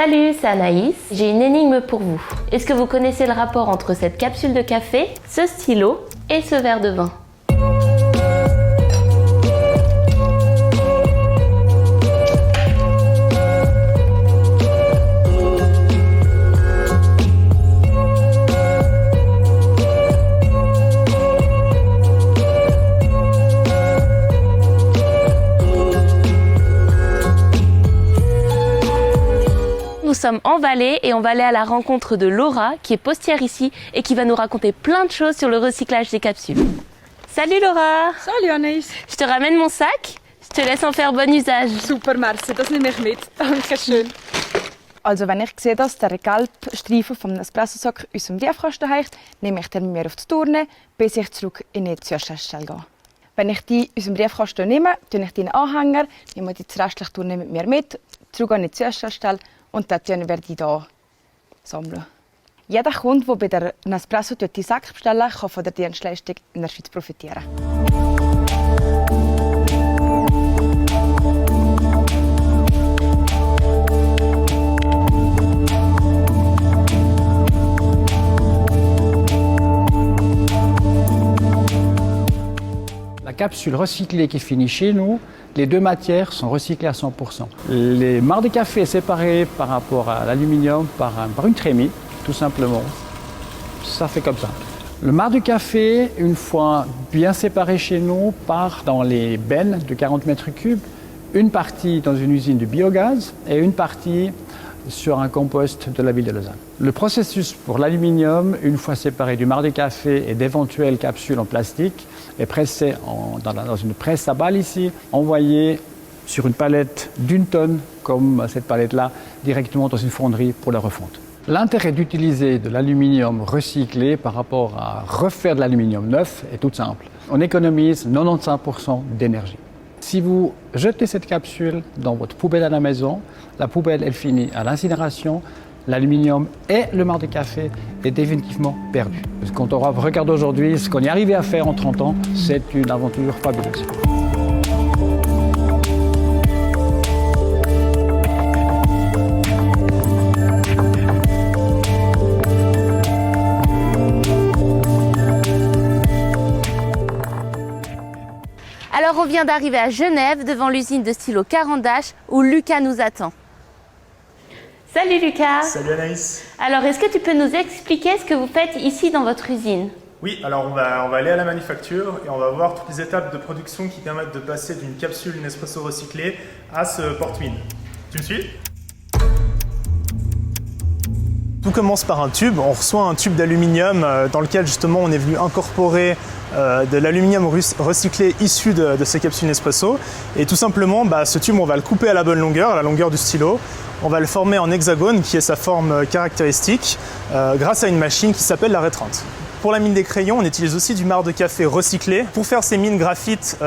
Salut, c'est Anaïs. J'ai une énigme pour vous. Est-ce que vous connaissez le rapport entre cette capsule de café, ce stylo et ce verre de vin ? Nous sommes en Valais et on va aller à la rencontre de Laura qui est postière ici et qui va nous raconter plein de choses sur le recyclage des capsules. Salut Laura! Salut Anaïs! Je te ramène mon sac, je te laisse en faire bon usage. Super, merci, das nehme ich mit. Dankeschön. Also wenn ich sehe, dass der gelbe Streifen vom Espresso-Sack unserem Briefkasten hängt, nehme ich den mit mir auf die Tourne, bis ich zurück in die Zustellstelle gehe. Wenn ich die aus dem Briefkasten nehme, nehme ich den Anhänger, nehme die restliche Tourne mit mir mit, zurück in die Zustellstelle und dann werde ich hier sammeln. Jeder Kunde, der bei der Nespresso die Säcke bestellen, kann von der Dienstleistung in der Schweiz profitieren. La capsule recyclée qui finit chez nous, les deux matières sont recyclées à 100%. Les marcs de café séparés par rapport à l'aluminium par une trémie, tout simplement. Ça fait comme ça. Le marc de café, une fois bien séparé chez nous, part dans les bennes de 40 mètres cubes, une partie dans une usine de biogaz et une partie sur un compost de la ville de Lausanne. Le processus pour l'aluminium, une fois séparé du marc de café et d'éventuelles capsules en plastique, est pressé dans une presse à balles ici, envoyé sur une palette d'1 tonne, comme cette palette-là, directement dans une fonderie pour la refonte. L'intérêt d'utiliser de l'aluminium recyclé par rapport à refaire de l'aluminium neuf est tout simple. On économise 95% d'énergie. Si vous jetez cette capsule dans votre poubelle à la maison, la poubelle elle finit à l'incinération, l'aluminium et le marc de café est définitivement perdu. Quand on regarde aujourd'hui ce qu'on est arrivé à faire en 30 ans, c'est une aventure fabuleuse. Alors on vient d'arriver à Genève devant l'usine de stylo Caran-d'Ache où Lucas nous attend. Salut Lucas. Salut Anaïs. Alors est-ce que tu peux nous expliquer ce que vous faites ici dans votre usine ? Oui, alors on va aller à la manufacture et on va voir toutes les étapes de production qui permettent de passer d'une capsule Nespresso recyclée à ce porte-mine. Tu me suis ? Tout commence par un tube. On reçoit un tube d'aluminium dans lequel justement on est venu incorporer de l'aluminium recyclé issu de ces capsules Nespresso. Et tout simplement, ce tube, on va le couper à la bonne longueur, à la longueur du stylo. On va le former en hexagone, qui est sa forme caractéristique, grâce à une machine qui s'appelle la rétrinte. Pour la mine des crayons, on utilise aussi du marc de café recyclé. Pour faire ces mines graphite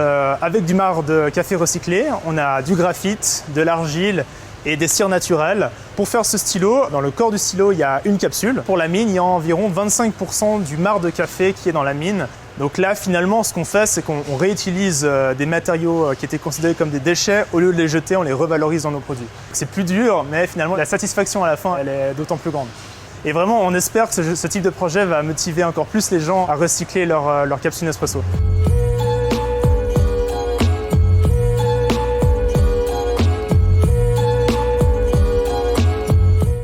avec du marc de café recyclé, on a du graphite, de l'argile et des cires naturelles. Pour faire ce stylo, dans le corps du stylo, il y a une capsule. Pour la mine, il y a environ 25% du marc de café qui est dans la mine. Donc là, finalement, ce qu'on fait, c'est qu'on réutilise des matériaux qui étaient considérés comme des déchets. Au lieu de les jeter, on les revalorise dans nos produits. C'est plus dur, mais finalement, la satisfaction à la fin, elle est d'autant plus grande. Et vraiment, on espère que ce type de projet va motiver encore plus les gens à recycler leur capsule Nespresso.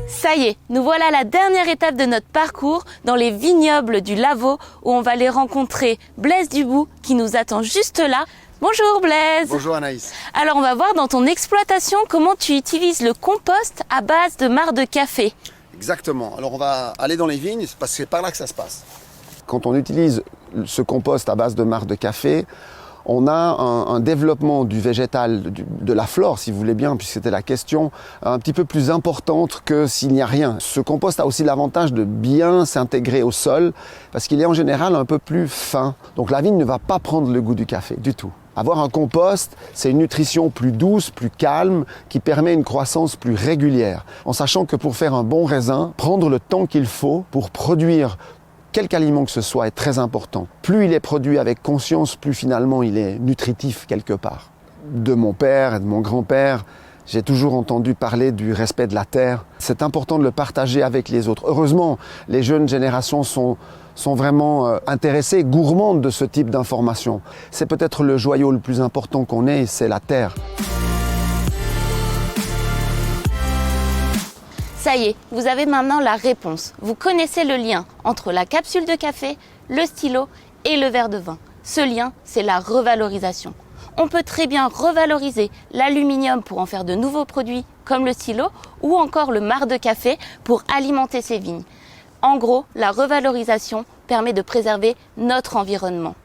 Ça y est, nous voilà à la dernière étape de notre parcours dans les vignobles du Lavaux où on va aller rencontrer Blaise Dubout qui nous attend juste là. Bonjour Blaise. Bonjour Anaïs. Alors on va voir dans ton exploitation comment tu utilises le compost à base de marc de café. Exactement. Alors on va aller dans les vignes parce que c'est par là que ça se passe. Quand on utilise ce compost à base de marc de café, on a un développement du végétal, de la flore, si vous voulez bien, puisque c'était la question, un petit peu plus importante que s'il n'y a rien. Ce compost a aussi l'avantage de bien s'intégrer au sol, parce qu'il est en général un peu plus fin. Donc la vigne ne va pas prendre le goût du café, du tout. Avoir un compost, c'est une nutrition plus douce, plus calme, qui permet une croissance plus régulière. En sachant que pour faire un bon raisin, prendre le temps qu'il faut pour produire quelque aliment que ce soit est très important. Plus il est produit avec conscience, plus finalement il est nutritif quelque part. De mon père et de mon grand-père, J'ai toujours entendu parler du respect de la terre. C'est important de le partager avec les autres. Heureusement, les jeunes générations sont vraiment intéressées, gourmandes de ce type d'informations. C'est peut-être le joyau le plus important qu'on ait, c'est la terre. Ça y est, vous avez maintenant la réponse. Vous connaissez le lien entre la capsule de café, le stylo et le verre de vin. Ce lien, c'est la revalorisation. On peut très bien revaloriser l'aluminium pour en faire de nouveaux produits comme le stylo ou encore le marc de café pour alimenter ses vignes. En gros, la revalorisation permet de préserver notre environnement.